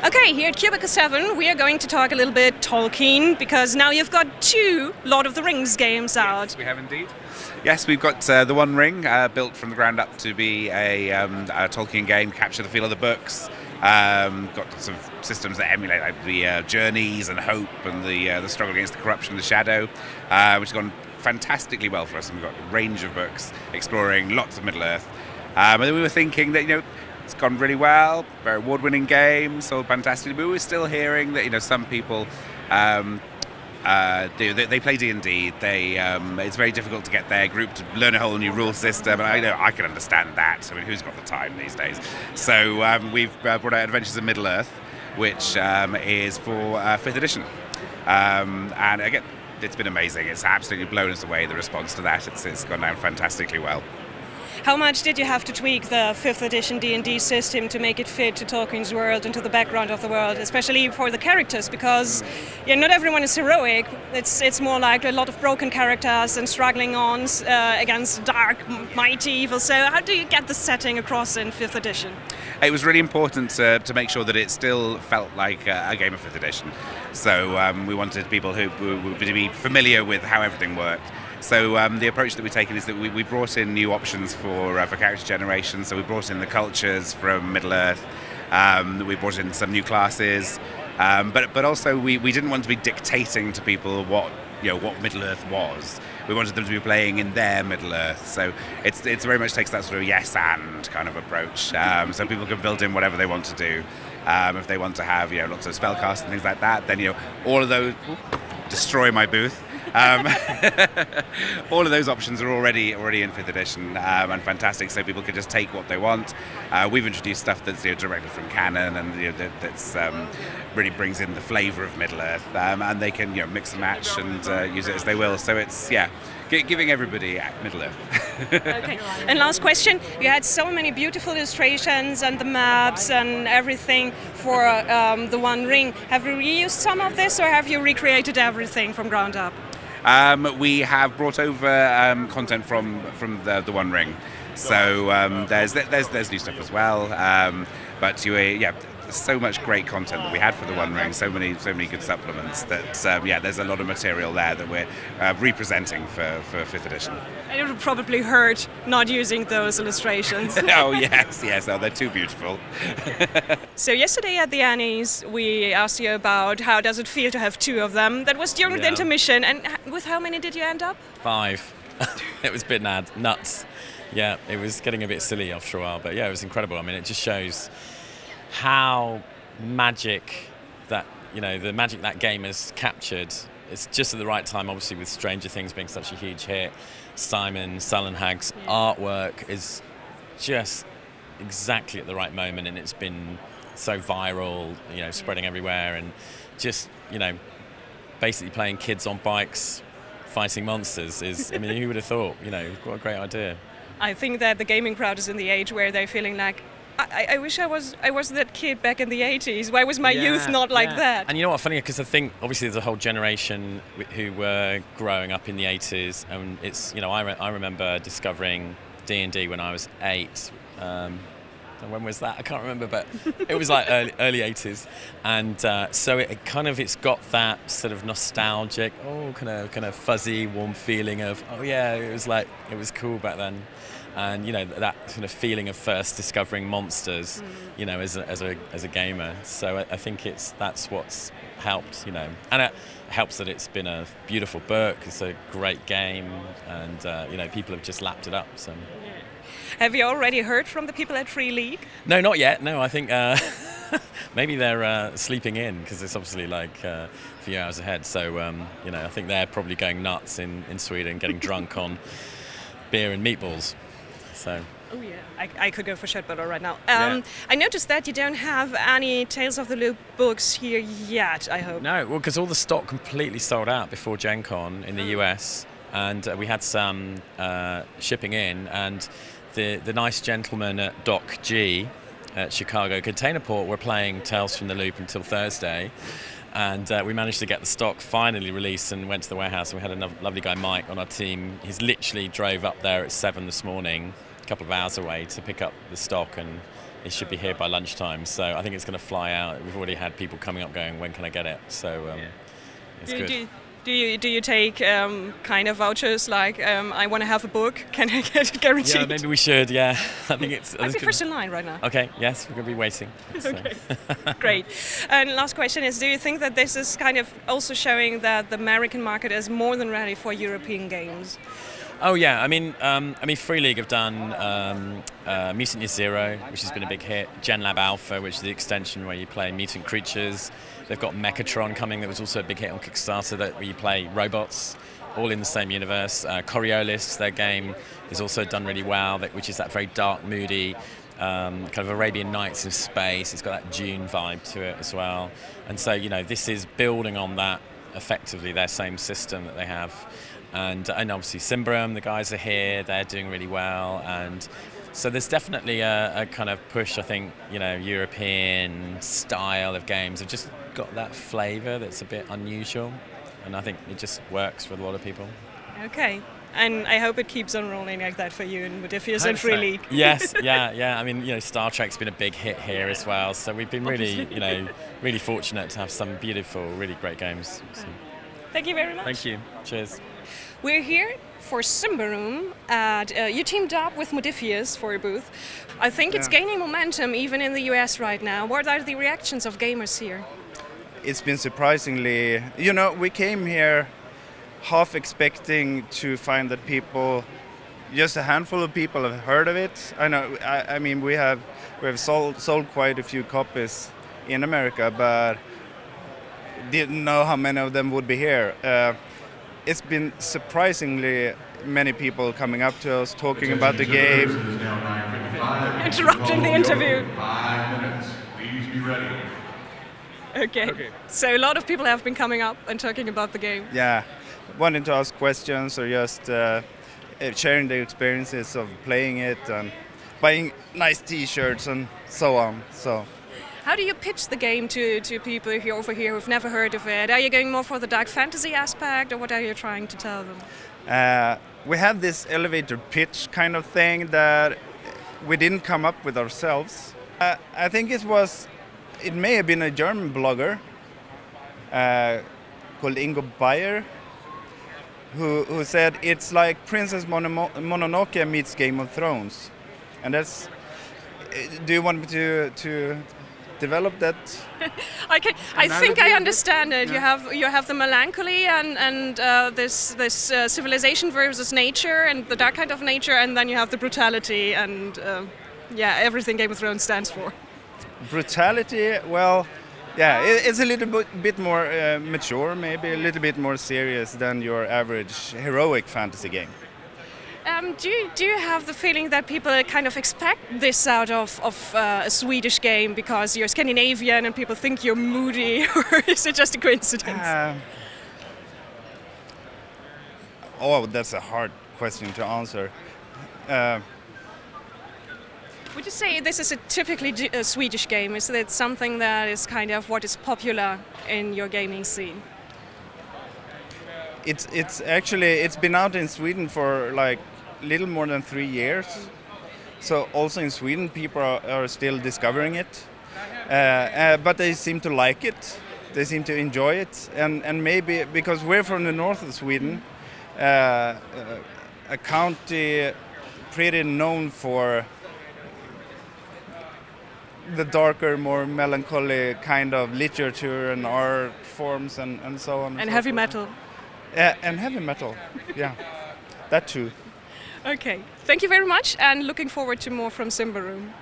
Okay, here at Cubicle 7 we are going to talk a little bit Tolkien, because now you've got 2 Lord of the Rings games out. Yes, we have indeed. Yes, we've got the One Ring, built from the ground up to be a Tolkien game, capture the feel of the books. Got sort of systems that emulate like the journeys and hope and the struggle against the corruption of the shadow, which has gone fantastically well for us. And we've got a range of books exploring lots of Middle-earth. And then we were thinking that, it's gone really well, very award-winning game, sold fantastically. But we were still hearing that, some people they play D&D. It's very difficult to get their group to learn a whole new rule system, and I can understand that. I mean, who's got the time these days? So we've brought out Adventures in Middle-earth, which is for 5th edition, and again, it's been amazing. It's absolutely blown us away, the response to that. It's gone down fantastically well. How much did you have to tweak the 5th edition D&D system to make it fit to Tolkien's world and to the background of the world, especially for the characters? Because not everyone is heroic. It's more like a lot of broken characters and struggling on against dark, mighty evil. So how do you get the setting across in 5th edition? It was really important to make sure that it still felt like a game of 5th edition. So we wanted people who would be familiar with how everything worked. So the approach that we've taken is that we brought in new options for character generation. So we brought in the cultures from Middle-earth. We brought in some new classes, but also we didn't want to be dictating to people what Middle-earth was. We wanted them to be playing in their Middle-earth. So it's very much takes that sort of yes and kind of approach. So people can build in whatever they want to do. If they want to have lots of spellcasts and things like that, then all of those destroy my booth. All of those options are already in 5th edition, and fantastic, so people can just take what they want. We've introduced stuff that's directly from canon, and that's really brings in the flavour of Middle-earth, and they can mix and match and use it as they will. So it's giving everybody Middle-earth. Okay. And last question: you had so many beautiful illustrations and the maps and everything for the One Ring. Have you reused some of this, or have you recreated everything from ground up? We have brought over content from the One Ring, so there's new stuff as well. But so much great content that we had for the One Ring, so many good supplements that there's a lot of material there that we're representing for 5th edition. And it would probably hurt not using those illustrations. Oh yes, oh, they're too beautiful. So yesterday at the Annies, we asked you about how does it feel to have 2 of them. That was during the intermission, and with how many did you end up? 5. It was a bit nuts. Yeah, it was getting a bit silly after a while, but it was incredible. I mean, it just shows how magic that the magic that game has captured. It's just at the right time, obviously, with Stranger Things being such a huge hit. Simon Sullenhag's artwork is just exactly at the right moment, and it's been so viral, spreading everywhere, and just basically playing kids on bikes fighting monsters is, I mean, who would have thought? What a great idea. I think that the gaming crowd is in the age where they're feeling like, I wish I was that kid back in the 80s. Why was my youth not like that? And you know what, funny, because I think obviously there's a whole generation who were growing up in the 80s, and it's I remember discovering D&D when I was 8. When was that? I can't remember, but it was like early 80s, and so it's got that sort of nostalgic, kind of fuzzy, warm feeling of it was cool back then. And that kind of feeling of first discovering monsters, as a gamer. So I think that's what's helped, and it helps that it's been a beautiful book. It's a great game, and people have just lapped it up. So. Have you already heard from the people at Free League? No, not yet. No, I think maybe they're sleeping in, because it's obviously like a few hours ahead. So I think they're probably going nuts in Sweden, getting drunk on beer and meatballs. So. Oh yeah, I could go for shot butter right now. I noticed that you don't have any Tales of the Loop books here yet, I hope. No, well, because all the stock completely sold out before Gencon in the US, and we had some shipping in, and the nice gentlemen at Dock G at Chicago Container Port were playing Tales from the Loop until Thursday. And we managed to get the stock finally released and went to the warehouse. And we had a lovely guy, Mike, on our team. He's literally drove up there at 7 this morning, a couple of hours away, to pick up the stock and it should be here by lunchtime. So I think it's going to fly out. We've already had people coming up going, when can I get it? So it's good. Do you take kind of vouchers like I want to have a book? Can I get it guaranteed? Yeah, maybe we should. Yeah, I think it's. I'd be first in line right now. Okay. Yes, we're going to be waiting. So. Okay. Great. And last question is: do you think that this is kind of also showing that the American market is more than ready for European games? Oh yeah, I mean, Free League have done Mutant Year Zero, which has been a big hit. Gen Lab Alpha, which is the extension where you play mutant creatures. They've got Mechatron coming, that was also a big hit on Kickstarter, where you play robots, all in the same universe. Coriolis, their game, is also done really well, which is that very dark, moody, kind of Arabian Nights in space. It's got that Dune vibe to it as well. And so, this is building on that, effectively, their same system that they have. And obviously Symbaroum, the guys are here, they're doing really well. And so there's definitely a kind of push, I think, European style of games have just got that flavour that's a bit unusual. And I think it just works for a lot of people. Okay. And I hope it keeps on rolling like that for you and Modiphius and Free League. Yes, yeah. I mean, Star Trek's been a big hit here as well. So we've been really, really fortunate to have some beautiful, really great games. So. Thank you very much. Thank you. Cheers. We're here for Symbaroum. You teamed up with Modiphius for a booth. I think it's gaining momentum even in the US right now. What are the reactions of gamers here? It's been surprisingly, we came here half expecting to find that people, just a handful of people have heard of it. I mean, we have sold quite a few copies in America, but didn't know how many of them would be here. It's been surprisingly many people coming up to us, talking about the game. Interrupting the interview. 5 minutes. Please be ready. Okay. So a lot of people have been coming up and talking about the game. Yeah, wanting to ask questions or just sharing their experiences of playing it and buying nice T-shirts and so on. So. How do you pitch the game to people here over here who've never heard of it? Are you going more for the dark fantasy aspect, or what are you trying to tell them? We have this elevator pitch kind of thing that we didn't come up with ourselves. I think it may have been a German blogger called Ingo Bayer who said it's like Princess Mononoke meets Game of Thrones. And that's... Do you want me to develop that? I think I understand it. Yeah. You have the melancholy and this civilization versus nature and the dark kind of nature, and then you have the brutality and everything Game of Thrones stands for. Brutality, well, yeah, it's a little bit more mature, maybe a little bit more serious than your average heroic fantasy game. Do you have the feeling that people kind of expect this out of a Swedish game because you're Scandinavian and people think you're moody, or is it just a coincidence? That's a hard question to answer. Would you say this is a typically Swedish game? Is it something that is kind of what is popular in your gaming scene? It's been out in Sweden for like little more than 3 years. So also in Sweden people are still discovering it. But they seem to like it. They seem to enjoy it. And maybe because we're from the north of Sweden, a county pretty known for the darker, more melancholy kind of literature and art forms and so on. And heavy metal. And heavy metal, yeah, that too. Okay, thank you very much, and looking forward to more from Symbaroum.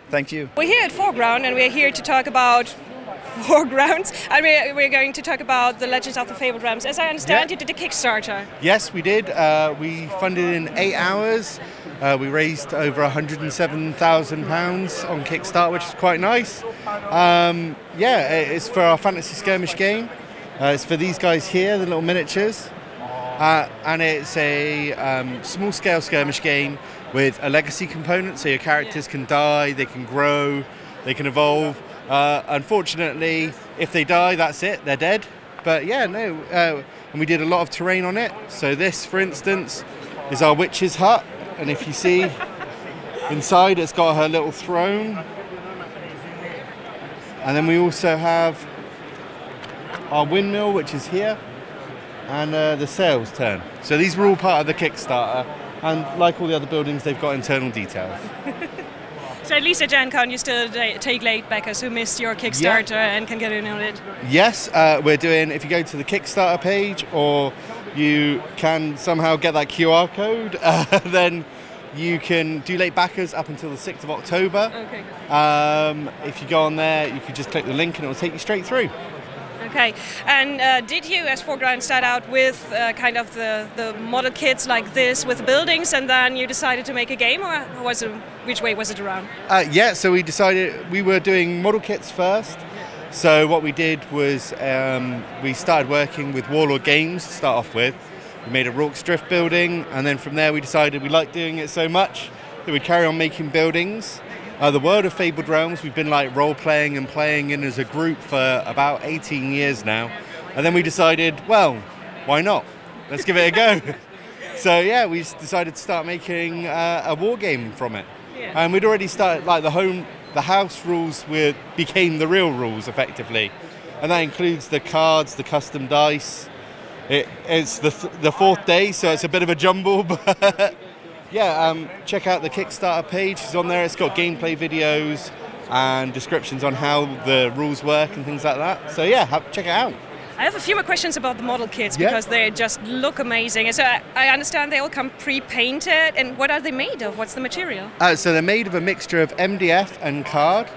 Thank you. We're here at 4Ground, and we're here to talk about 4Grounds, and we're going to talk about the Legends of the Fabled Realms. As I understand, you did a Kickstarter. Yes, we did. We funded in 8 hours. We raised over £107,000 on Kickstarter, which is quite nice. It's for our fantasy skirmish game. It's for these guys here, the little miniatures. And it's a small-scale skirmish game with a legacy component, so your characters can die, they can grow, they can evolve. Unfortunately, if they die, that's it, they're dead. But and we did a lot of terrain on it. So this, for instance, is our witch's hut. And if you see inside, it's got her little throne. And then we also have our windmill, which is here, and the sails turn. So these were all part of the Kickstarter, and like all the other buildings, they've got internal details. So at least at Gencon you still take late backers who missed your Kickstarter and can get in on it? Yes, we're doing, if you go to the Kickstarter page, or you can somehow get that QR code, then you can do late backers up until the 6th of October. Okay. If you go on there, you can just click the link and it will take you straight through. Okay, and did you, as 4Ground, start out with kind of the model kits like this with the buildings, and then you decided to make a game, or which way was it around? Yeah, so we decided we were doing model kits first. So what we did was we started working with Warlord Games to start off with. We made a Rorke's Drift building, and then from there we decided we liked doing it so much that we'd carry on making buildings. The world of Fabled Realms, we've been like role-playing and playing in as a group for about 18 years now. And then we decided, well, why not? Let's give it a go. So yeah, we decided to start making a war game from it. Yeah. And we'd already started, like the house rules became the real rules effectively. And that includes the cards, the custom dice. It's the 4th day, so it's a bit of a jumble, but yeah, check out the Kickstarter page. It's on there. It's got gameplay videos and descriptions on how the rules work and things like that. So yeah, check it out. I have a few more questions about the model kits because they just look amazing. So I understand they all come pre-painted. And what are they made of? What's the material? So they're made of a mixture of MDF and card.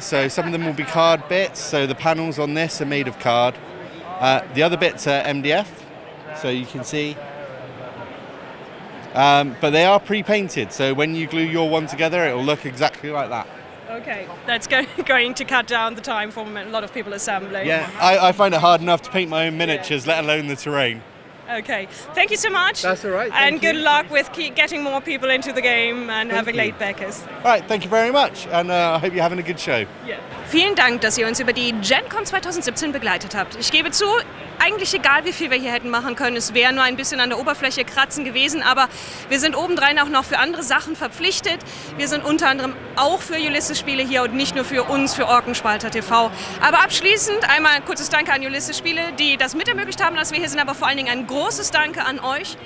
So some of them will be card bits. So the panels on this are made of card. The other bits are MDF, so you can see. But they are pre-painted, so when you glue your one together, it will look exactly like that. Okay, that's going to cut down the time for a lot of people assembling. Yeah, I find it hard enough to paint my own miniatures, let alone the terrain. Okay, thank you so much. That's all right. And good luck with getting more people into the game and having late backers. All right, thank you very much, and I hope you're having a good show. Yeah. Vielen Dank, dass ihr uns über die Gencon 2017 begleitet habt. Ich gebe zu, eigentlich egal wie viel wir hier hätten machen können, es wäre nur ein bisschen an der Oberfläche kratzen gewesen, aber wir sind obendrein auch noch für andere Sachen verpflichtet. Wir sind unter anderem auch für Ulysses-Spiele hier und nicht nur für uns, für Orkenspalter TV. Aber abschließend einmal ein kurzes Danke an Ulysses-Spiele, die das mit ermöglicht haben, dass wir hier sind, aber vor allen Dingen ein großes Danke an euch,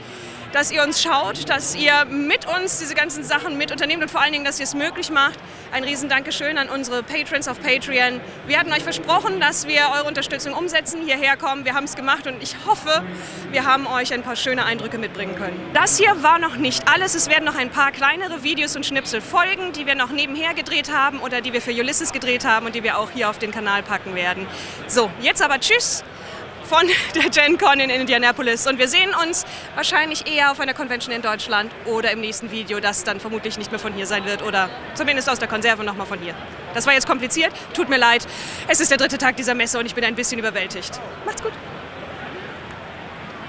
dass ihr uns schaut, dass ihr mit uns diese ganzen Sachen mit unternehmt und vor allen Dingen, dass ihr es möglich macht. Ein riesen Dankeschön an unsere Patrons auf Patreon. Wir hatten euch versprochen, dass wir eure Unterstützung umsetzen, hierher kommen. Wir haben es gemacht und ich hoffe, wir haben euch ein paar schöne Eindrücke mitbringen können. Das hier war noch nicht alles. Es werden noch ein paar kleinere Videos und Schnipsel folgen, die wir noch nebenher gedreht haben oder die wir für Ulysses gedreht haben und die wir auch hier auf den Kanal packen werden. So, jetzt aber tschüss von der Gencon in Indianapolis und wir sehen uns wahrscheinlich eher auf einer Convention in Deutschland oder im nächsten Video, das dann vermutlich nicht mehr von hier sein wird oder zumindest aus der Konserve nochmal von hier. Das war jetzt kompliziert, tut mir leid. Es ist der 3. Tag dieser Messe und ich bin ein bisschen überwältigt. Macht's gut!